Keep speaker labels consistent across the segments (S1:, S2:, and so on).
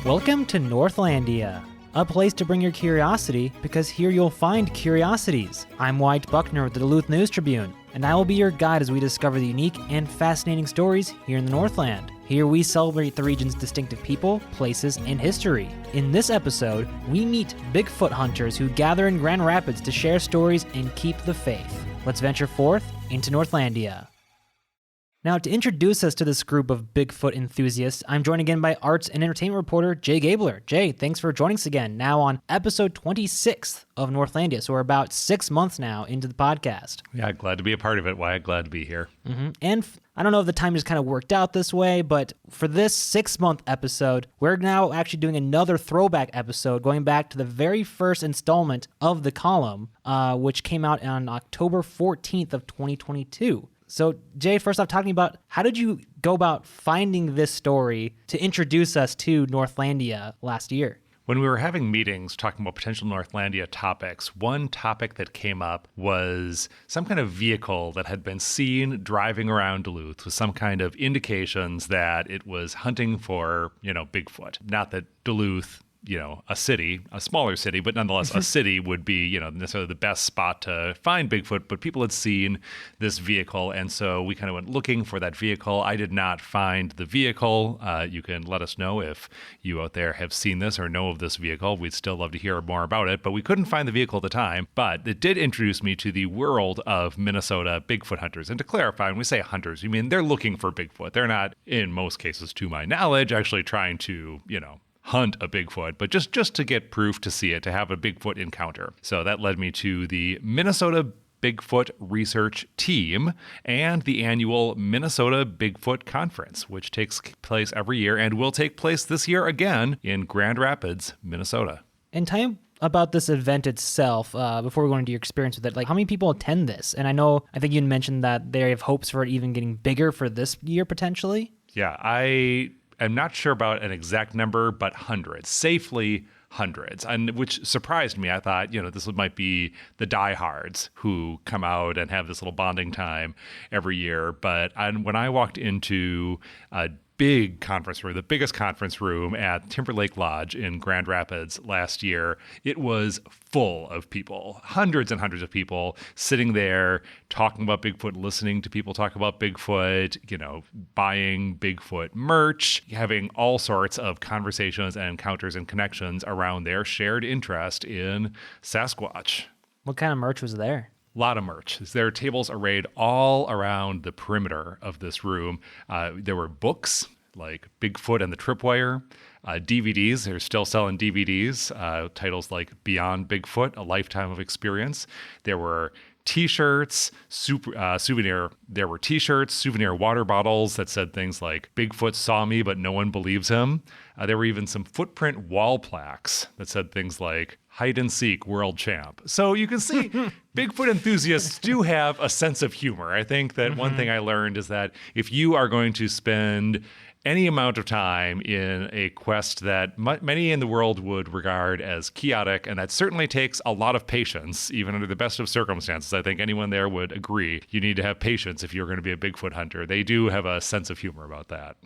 S1: Welcome to Northlandia, a place to bring your curiosity because here you'll find curiosities. I'm Wyatt Buckner with the Duluth News Tribune, and I will be your guide as we discover the unique and fascinating stories here in the Northland. Here we celebrate the region's distinctive people, places, and history. In this episode, we meet Bigfoot hunters who gather in Grand Rapids to share stories and keep the faith. Let's venture forth into Northlandia. Now, to introduce us to this group of Bigfoot enthusiasts, I'm joined again by arts and entertainment reporter Jay Gabler. Jay, thanks for joining us again, now on episode 26 of Northlandia. So we're about 6 months now into the podcast.
S2: Yeah, glad to be a part of it, Wyatt. Glad to be here.
S1: And I don't know if the time just kind of worked out this way, but for this 6-month episode, we're now actually doing another throwback episode going back to the very first installment of the column, which came out on October 14th of 2022. So, Jay, first off, talking about how did you go about finding this story to introduce us to Northlandia last year?
S2: When we were having meetings talking about potential Northlandia topics, one topic that came up was some kind of vehicle that had been seen driving around Duluth with some kind of indications that it was hunting for, Bigfoot. Not that Duluth, a city, a smaller city, but nonetheless a city would be, necessarily the best spot to find Bigfoot, but people had seen this vehicle, and so we kind of went looking for that vehicle. I did not find the vehicle. You can let us know if you out there have seen this or know of this vehicle. We'd still love to hear more about it, but we couldn't find the vehicle at the time, but it did introduce me to the world of Minnesota Bigfoot hunters. And to clarify, when we say hunters, you mean they're looking for Bigfoot. They're not, in most cases, to my knowledge, actually trying to, hunt a Bigfoot, but just to get proof to see it, to have a Bigfoot encounter. So that led me to the Minnesota Bigfoot Research Team and the annual Minnesota Bigfoot Conference, which takes place every year and will take place this year again in Grand Rapids, Minnesota.
S1: And tell me about this event itself, before we go into your experience with it. Like, how many people attend this? And I think you mentioned that they have hopes for it even getting bigger for this year, potentially?
S2: Yeah, I'm not sure about an exact number, but hundreds, safely hundreds, and which surprised me. I thought, this might be the diehards who come out and have this little bonding time every year. But when I walked into a big conference room, the biggest conference room at Timberlake Lodge in Grand Rapids last year, it was full of people, hundreds and hundreds of people sitting there talking about Bigfoot, listening to people talk about Bigfoot, buying Bigfoot merch, having all sorts of conversations and encounters and connections around their shared interest in Sasquatch.
S1: What kind of merch was there?
S2: A lot of merch. There are tables arrayed all around the perimeter of this room. There were books like Bigfoot and the Tripwire, DVDs. They're still selling DVDs, titles like Beyond Bigfoot, A Lifetime of Experience. There were T-shirts, souvenir. There were T-shirts, souvenir water bottles that said things like "Bigfoot saw me, but no one believes him." There were even some footprint wall plaques that said things like "Hide and Seek World Champ." So you can see Bigfoot enthusiasts do have a sense of humor. I think that one thing I learned is that if you are going to spend any amount of time in a quest that many in the world would regard as chaotic, and that certainly takes a lot of patience, even under the best of circumstances. I think anyone there would agree. You need to have patience if you're going to be a Bigfoot hunter. They do have a sense of humor about that.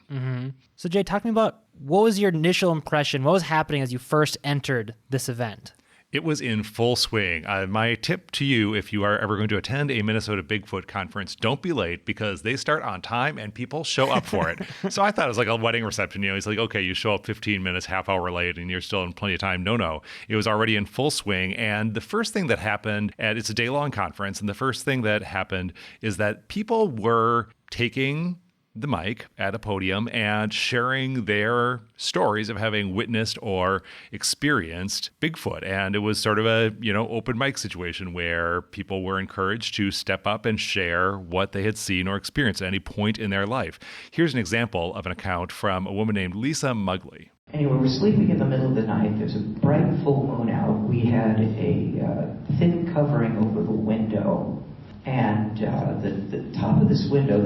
S1: So, Jay, talk to me about what was your initial impression? What was happening as you first entered this event?
S2: It was in full swing. My tip to you, if you are ever going to attend a Minnesota Bigfoot conference, don't be late because they start on time and people show up for it. So I thought it was like a wedding reception. It's like, okay, you show up 15 minutes, half hour late, and you're still in plenty of time. No. It was already in full swing. And the first thing that happened, and it's a day-long conference, and the first thing that happened is that people were taking the mic at a podium and sharing their stories of having witnessed or experienced Bigfoot. And it was sort of a, open mic situation where people were encouraged to step up and share what they had seen or experienced at any point in their life. Here's an example of an account from a woman named Lisa Mugley.
S3: Anyway, we're sleeping in the middle of the night. There's a bright full moon out. We had a thin covering over the window. And the top of this window,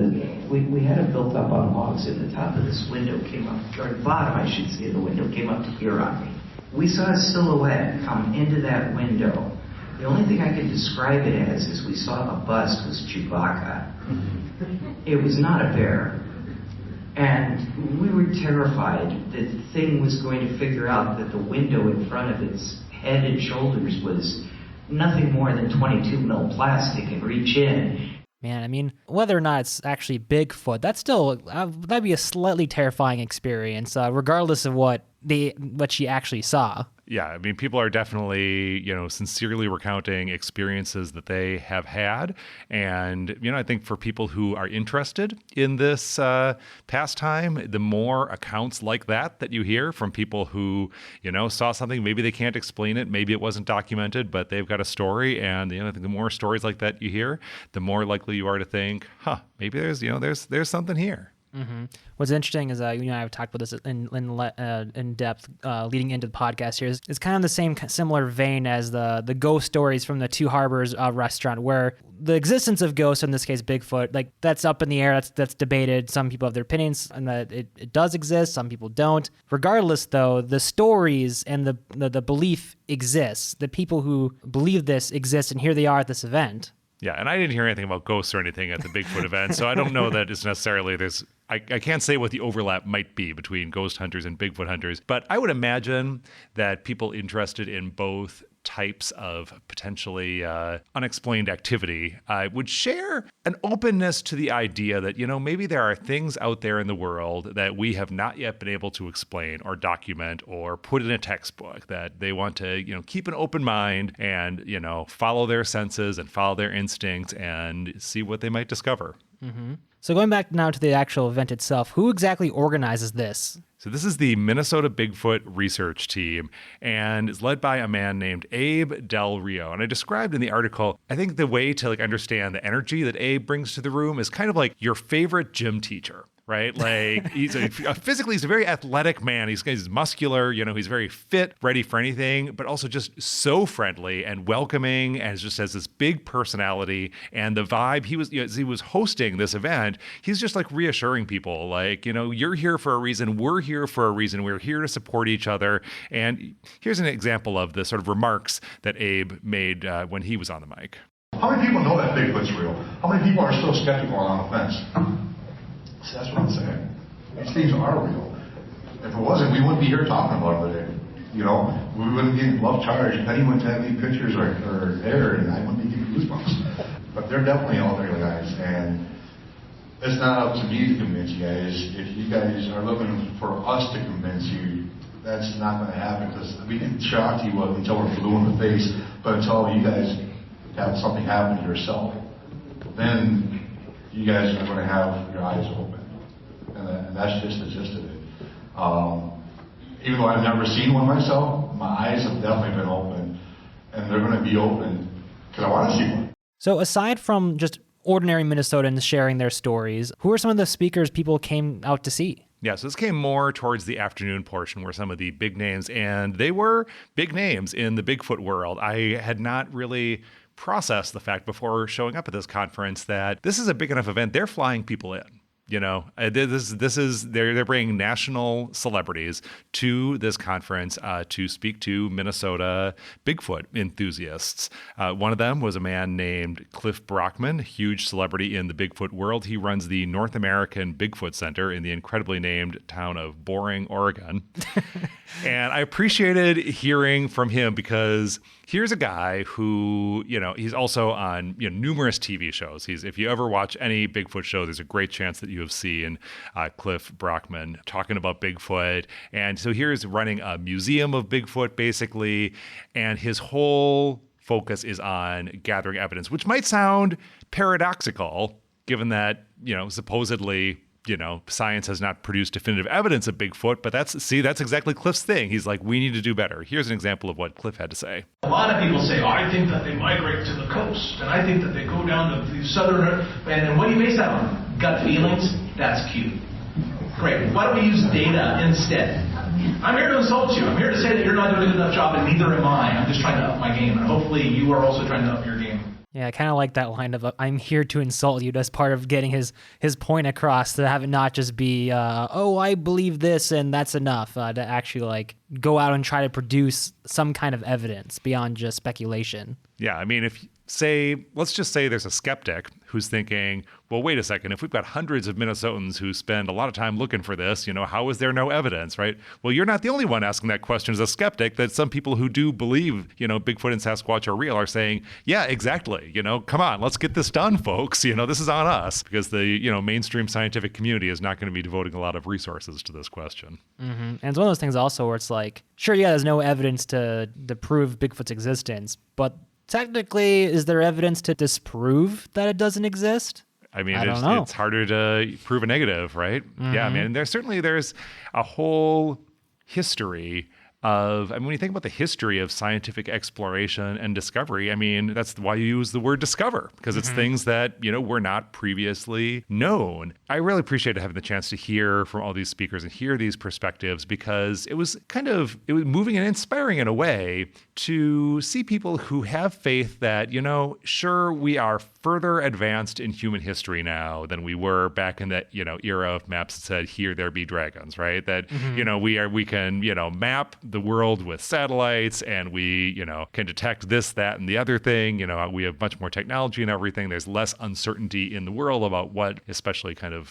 S3: we had it built up on logs, and the top of this window came up, or the bottom, I should say, the window came up to here on me. We saw a silhouette come into that window. The only thing I could describe it as is we saw a bust was Chewbacca. It was not a bear. And we were terrified that the thing was going to figure out that the window in front of its head and shoulders was nothing more than 22 mil plastic and reach in.
S1: Man, I mean, whether or not it's actually Bigfoot, that's still, that'd be a slightly terrifying experience, regardless of what she actually saw.
S2: Yeah, I mean, people are definitely, sincerely recounting experiences that they have had. And, I think for people who are interested in this pastime, the more accounts like that you hear from people who, saw something, maybe they can't explain it, maybe it wasn't documented, but they've got a story. And, I think the more stories like that you hear, the more likely you are to think, maybe there's something here.
S1: Mm-hmm. What's interesting is, I've talked about this in depth leading into the podcast here. It's kind of the same similar vein as the ghost stories from the Two Harbors restaurant, where the existence of ghosts, in this case Bigfoot, like that's up in the air. That's debated. Some people have their opinions, and that it does exist. Some people don't. Regardless, though, the stories and the belief exists. The people who believe this exist, and here they are at this event.
S2: Yeah, and I didn't hear anything about ghosts or anything at the Bigfoot event, so I don't know that it's necessarily I can't say what the overlap might be between ghost hunters and Bigfoot hunters, but I would imagine that people interested in both types of potentially unexplained activity would share an openness to the idea that, maybe there are things out there in the world that we have not yet been able to explain or document or put in a textbook, that they want to, keep an open mind and, follow their senses and follow their instincts and see what they might discover.
S1: Mm-hmm. So going back now to the actual event itself, who exactly organizes this?
S2: So this is the Minnesota Bigfoot Research Team, and it's led by a man named Abe Del Rio. And I described in the article, I think the way to understand the energy that Abe brings to the room is kind of like your favorite gym teacher. Right? Like he's physically, he's a very athletic man. He's muscular, he's very fit, ready for anything, but also just so friendly and welcoming, and just has this big personality. And the vibe as he was hosting this event, he's just reassuring people, you're here for a reason. We're here for a reason. We're here to support each other. And here's an example of the sort of remarks that Abe made when he was on the mic.
S4: How many people know that Bigfoot's real? How many people are still skeptical and on the fence? So that's what I'm saying. These things are real. If it wasn't, we wouldn't be here talking about it today. We wouldn't be love charge. Penny wouldn't have any pictures or air, and I wouldn't be getting goosebumps. But they're definitely out there, guys. And it's not up to me to convince you guys. If you guys are looking for us to convince you, that's not going to happen, because we can shock you until we're blue in the face, but until you guys have something happen to yourself, then you guys are going to have your eyes open. And that's just the gist of it. Even though I've never seen one myself, my eyes have definitely been open, and they're going to be open because I want to see one.
S1: So aside from just ordinary Minnesotans sharing their stories, who are some of the speakers people came out to see?
S2: Yeah, so this came more towards the afternoon portion, where some of the big names, and they were big names in the Bigfoot world. I had not really processed the fact before showing up at this conference that this is a big enough event. They're flying people in. They're bringing national celebrities to this conference to speak to Minnesota Bigfoot enthusiasts. One of them was a man named Cliff Brockman, huge celebrity in the Bigfoot world. He runs the North American Bigfoot Center in the incredibly named town of Boring, Oregon. And I appreciated hearing from him, because here's a guy who, he's also on numerous TV shows. If you ever watch any Bigfoot show, there's a great chance that you have seen Cliff Brockman talking about Bigfoot. And so here's running a museum of Bigfoot, basically, and his whole focus is on gathering evidence, which might sound paradoxical, given that, supposedly science has not produced definitive evidence of Bigfoot, but that's exactly Cliff's thing. He's like, we need to do better. Here's an example of what Cliff had to say.
S5: A lot of people say, I think that they migrate to the coast, and I think that they go down to the southern, and what do you base that on? Gut feelings? That's cute. Great. Why don't we use data instead? I'm here to insult you. I'm here to say that you're not doing a good enough job, and neither am I. I'm just trying to up my game, and hopefully you are also trying to up your game.
S1: Yeah, I kind of like that line of "I'm here to insult you" as part of getting his point across, to have it not just be I believe this and that's enough, to actually go out and try to produce some kind of evidence beyond just speculation.
S2: Yeah, I mean, if let's just say there's a skeptic who's thinking, well, wait a second, if we've got hundreds of Minnesotans who spend a lot of time looking for this, how is there no evidence, right? Well, you're not the only one asking that question as a skeptic. That some people who do believe, Bigfoot and Sasquatch are real are saying, yeah, exactly. Come on, let's get this done, folks. This is on us, because the, mainstream scientific community is not going to be devoting a lot of resources to this question.
S1: Mm-hmm. And it's one of those things also where it's like, sure, yeah, there's no evidence to prove Bigfoot's existence, but technically, is there evidence to disprove that it doesn't exist?
S2: I mean, it's harder to prove a negative, right? Mm-hmm. Yeah, I mean, there's a whole history of, when you think about the history of scientific exploration and discovery, that's why you use the word discover, because it's things that, were not previously known. I really appreciated having the chance to hear from all these speakers and hear these perspectives, because it was moving and inspiring in a way to see people who have faith that, sure, we are further advanced in human history now than we were back in that, era of maps that said, here there be dragons, right? That, we can, map the world with satellites, and we, can detect this, that, and the other thing. We have much more technology and everything. There's less uncertainty in the world about what, especially kind of,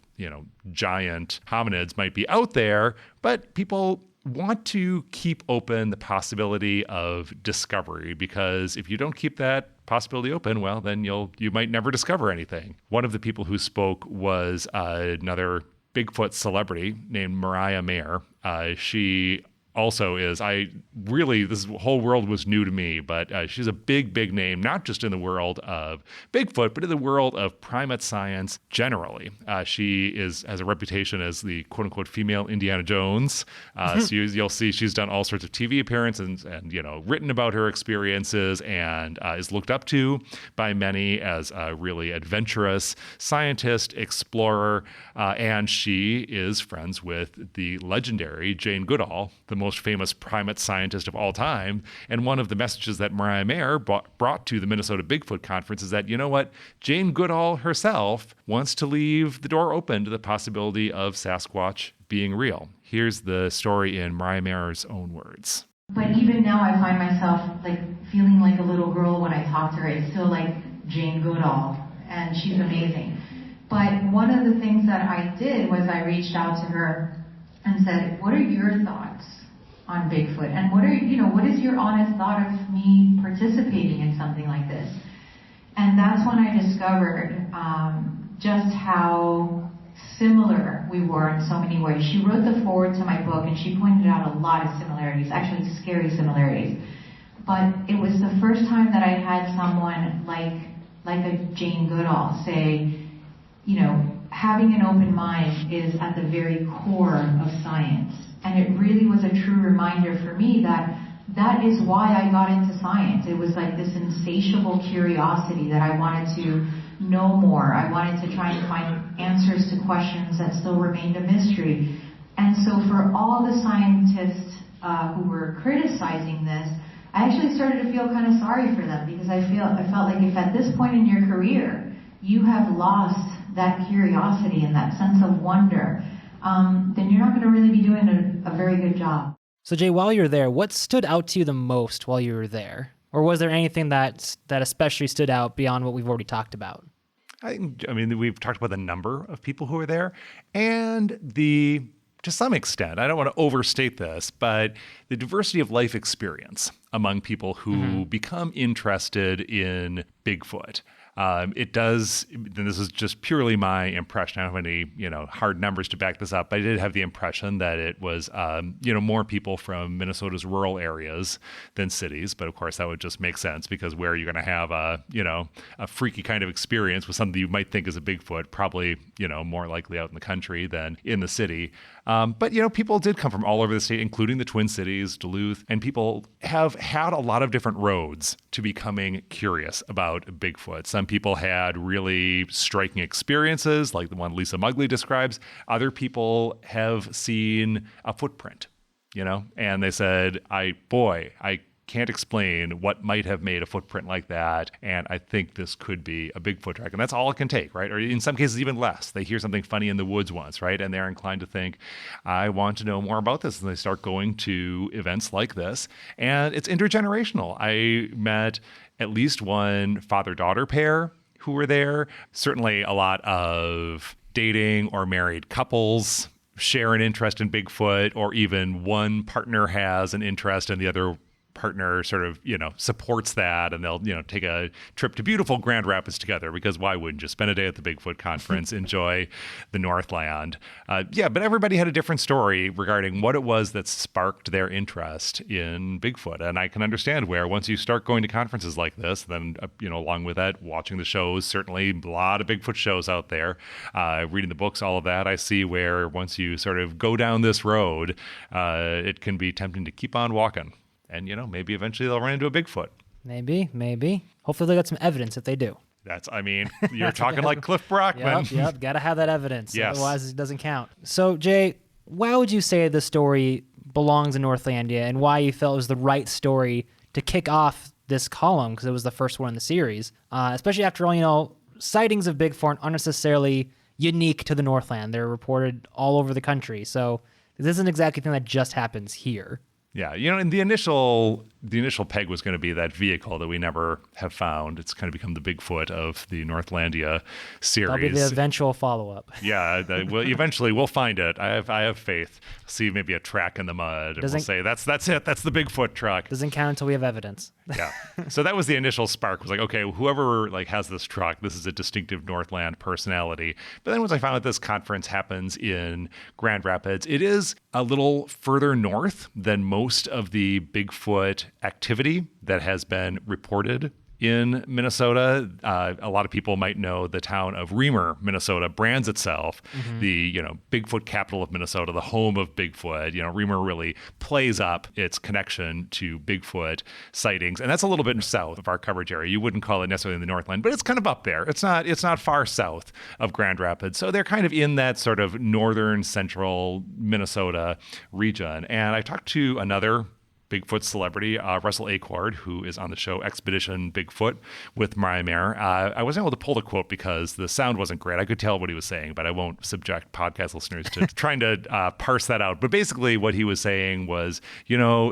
S2: giant hominids might be out there. But people want to keep open the possibility of discovery, because if you don't keep that possibility open, well, then you might never discover anything. One of the people who spoke was another Bigfoot celebrity named Mariah Mayer. She also is, this whole world was new to me, but she's a big, big name, not just in the world of Bigfoot, but in the world of primate science generally. She has a reputation as the quote unquote female Indiana Jones. So you'll see she's done all sorts of TV appearances and written about her experiences, and is looked up to by many as a really adventurous scientist, explorer, and she is friends with the legendary Jane Goodall, the most famous primate scientist of all time. And one of the messages that Mariah Mayer brought to the Minnesota Bigfoot Conference is that, Jane Goodall herself wants to leave the door open to the possibility of Sasquatch being real. Here's the story in Mariah Mayer's own words.
S6: But even now I find myself feeling like a little girl when I talk to her. It's still like Jane Goodall, and she's amazing. But one of the things that I did was I reached out to her and said, what are your thoughts on Bigfoot? And what is your honest thought of me participating in something like this? And that's when I discovered just how similar we were in so many ways. She wrote the foreword to my book, and she pointed out a lot of similarities, actually scary similarities. But it was the first time that I had someone like a Jane Goodall say, having an open mind is at the very core of science. And it really was a true reminder for me that is why I got into science. It was like this insatiable curiosity that I wanted to know more. I wanted to try and find answers to questions that still remained a mystery. And so for all the scientists who were criticizing this, I actually started to feel kind of sorry for them, because I felt like if at this point in your career you have lost that curiosity and that sense of wonder, then you're not going to really be doing a very good job.
S1: So Jay, while you're there, what stood out to you the most while you were there? Or was there anything that especially stood out beyond what we've already talked about?
S2: We've talked about the number of people who were there, and to some extent, I don't want to overstate this, but the diversity of life experience among people who become interested in Bigfoot. It does, and this is just purely my impression. I don't have any, hard numbers to back this up, but I did have the impression that it was, more people from Minnesota's rural areas than cities. But of course, that would just make sense, because where you're going to have a freaky kind of experience with something you might think is a Bigfoot, probably, more likely out in the country than in the city. But people did come from all over the state, including the Twin Cities, Duluth, and people have had a lot of different roads to becoming curious about Bigfoot. Some people had really striking experiences, like the one Lisa Mugley describes. Other people have seen a footprint, and they said, I can't explain what might have made a footprint like that. And I think this could be a Bigfoot track. And that's all it can take, right? Or in some cases, even less. They hear something funny in the woods once, right? And they're inclined to think, I want to know more about this. And they start going to events like this. And it's intergenerational. I met at least one father-daughter pair who were there. Certainly a lot of dating or married couples share an interest in Bigfoot, or even one partner has an interest and the other partner sort of, supports that, and they'll, take a trip to beautiful Grand Rapids together, because why wouldn't you spend a day at the Bigfoot conference, enjoy the Northland? But everybody had a different story regarding what it was that sparked their interest in Bigfoot. And I can understand where once you start going to conferences like this, then, along with that, watching the shows, certainly a lot of Bigfoot shows out there, reading the books, all of that, I see where once you sort of go down this road, it can be tempting to keep on walking. And, maybe eventually they'll run into a Bigfoot.
S1: Maybe. Hopefully they got some evidence if they do.
S2: You're talking like Cliff Brockman.
S1: Yep. Got to have that evidence.
S2: Yes.
S1: Otherwise it doesn't count. So, Jay, why would you say the story belongs in Northlandia, and why you felt it was the right story to kick off this column, because it was the first one in the series, especially after all, sightings of Bigfoot aren't necessarily unique to the Northland. They're reported all over the country. So this isn't exactly a thing that just happens here.
S2: Yeah, and the initial peg was going to be that vehicle that we never have found. It's kind of become the Bigfoot of the Northlandia series.
S1: That'll be the eventual follow-up.
S2: Yeah, eventually we'll find it. I have faith. See maybe a track in the mud, and we'll say that's it. That's the Bigfoot truck.
S1: Doesn't count until we have evidence.
S2: Yeah. So that was the initial spark. Was like, okay, whoever has this truck, this is a distinctive Northland personality. But then once I found out this conference happens in Grand Rapids, it is a little further north than most of the Bigfoot activity that has been reported in Minnesota. A lot of people might know the town of Reamer, Minnesota, brands itself the Bigfoot capital of Minnesota, the home of Bigfoot. Reamer really plays up its connection to Bigfoot sightings, and that's a little bit south of our coverage area. You wouldn't call it necessarily in the Northland, but it's kind of up there. It's not far south of Grand Rapids, so they're kind of in that sort of northern central Minnesota region. And I talked to another Bigfoot celebrity, Russell Acord, who is on the show Expedition Bigfoot with Mariah Mayer. I wasn't able to pull the quote because the sound wasn't great. I could tell what he was saying, but I won't subject podcast listeners to trying to parse that out. But basically what he was saying was,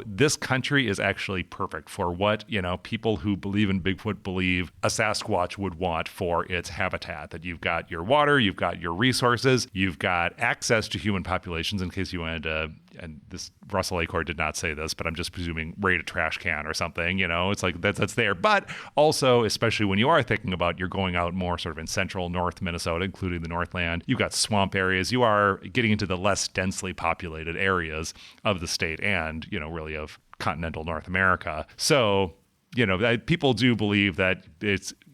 S2: this country is actually perfect for what, people who believe in Bigfoot believe a Sasquatch would want for its habitat. That you've got your water, you've got your resources, you've got access to human populations, in case you wanted to, and this Russell Acord did not say this, but I'm just presuming raid a trash can or something, it's like that's there. But also, especially when you are thinking about you're going out more sort of in central North Minnesota, including the Northland, you've got swamp areas, you are getting into the less densely populated areas of the state and, really of continental North America. So, people do believe that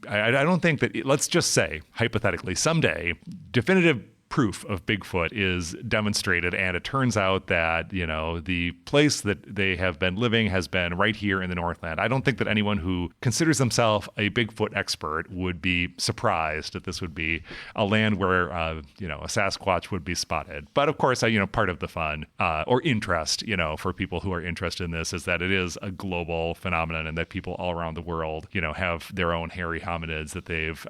S2: I don't think that, let's just say, hypothetically, someday, definitive proof of Bigfoot is demonstrated, and it turns out that the place that they have been living has been right here in the Northland. I don't think that anyone who considers themselves a Bigfoot expert would be surprised that this would be a land where a Sasquatch would be spotted. But of course, part of the fun or interest for people who are interested in this is that it is a global phenomenon, and that people all around the world have their own hairy hominids that they've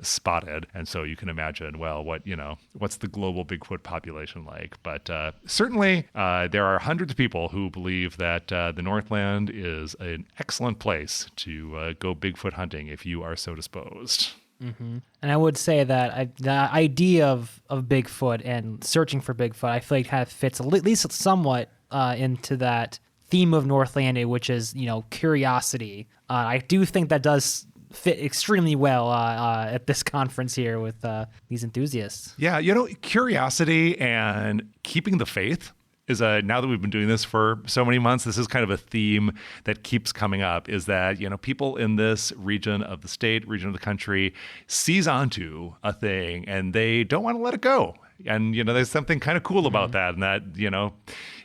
S2: spotted. And so you can imagine, well, what's the global Bigfoot population like? But certainly there are hundreds of people who believe that the Northland is an excellent place to go Bigfoot hunting if you are so disposed.
S1: Mm-hmm. And I would say that the idea of Bigfoot and searching for Bigfoot, I feel like kind of fits at least somewhat into that theme of Northlandia, which is, curiosity. I do think that does fit extremely well at this conference here with these enthusiasts.
S2: Yeah, curiosity and keeping the faith is now that we've been doing this for so many months, this is kind of a theme that keeps coming up, is that, people in this region of the state, region of the country, seize onto a thing and they don't want to let it go. And, there's something kind of cool about that. And that,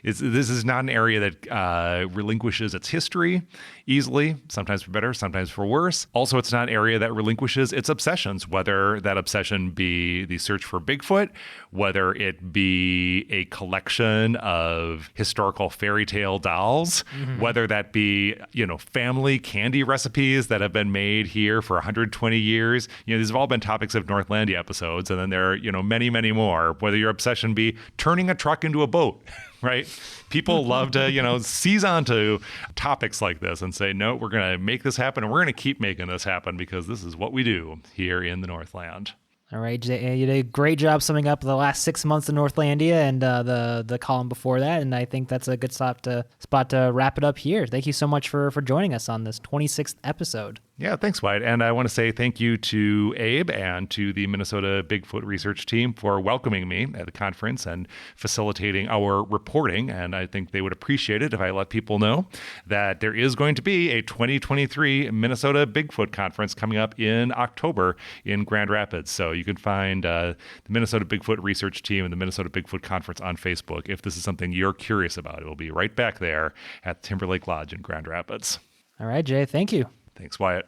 S2: this is not an area that relinquishes its history easily, sometimes for better, sometimes for worse. Also, it's not an area that relinquishes its obsessions, whether that obsession be the search for Bigfoot, whether it be a collection of historical fairy tale dolls, whether that be, family candy recipes that have been made here for 120 years. These have all been topics of Northlandia episodes, and then there are, many, many more, whether your obsession be turning a truck into a boat, right? People love to, seize onto topics like this and say, no, we're going to make this happen, and we're going to keep making this happen because this is what we do here in the Northland.
S1: All right, Jay, you did a great job summing up the last 6 months of Northlandia and the column before that, and I think that's a good spot to wrap it up here. Thank you so much for joining us on this 26th episode.
S2: Yeah, thanks, Wyatt. And I want to say thank you to Abe and to the Minnesota Bigfoot research team for welcoming me at the conference and facilitating our reporting. And I think they would appreciate it if I let people know that there is going to be a 2023 Minnesota Bigfoot conference coming up in October in Grand Rapids. So you can find the Minnesota Bigfoot research team and the Minnesota Bigfoot conference on Facebook if this is something you're curious about. It will be right back there at Timberlake Lodge in Grand Rapids.
S1: All right, Jay, thank you.
S2: Thanks, Wyatt.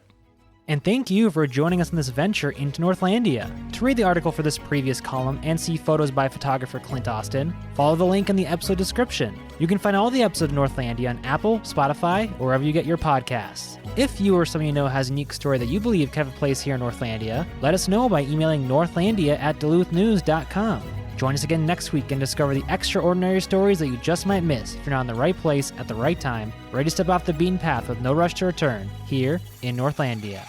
S1: And thank you for joining us on this venture into Northlandia. To read the article for this previous column and see photos by photographer Clint Austin, follow the link in the episode description. You can find all the episodes of Northlandia on Apple, Spotify, or wherever you get your podcasts. If you or someone you know has a unique story that you believe can have a place here in Northlandia, let us know by emailing northlandia@duluthnewstribune.news. Join us again next week and discover the extraordinary stories that you just might miss if you're not in the right place at the right time, ready to step off the beaten path with no rush to return, here in Northlandia.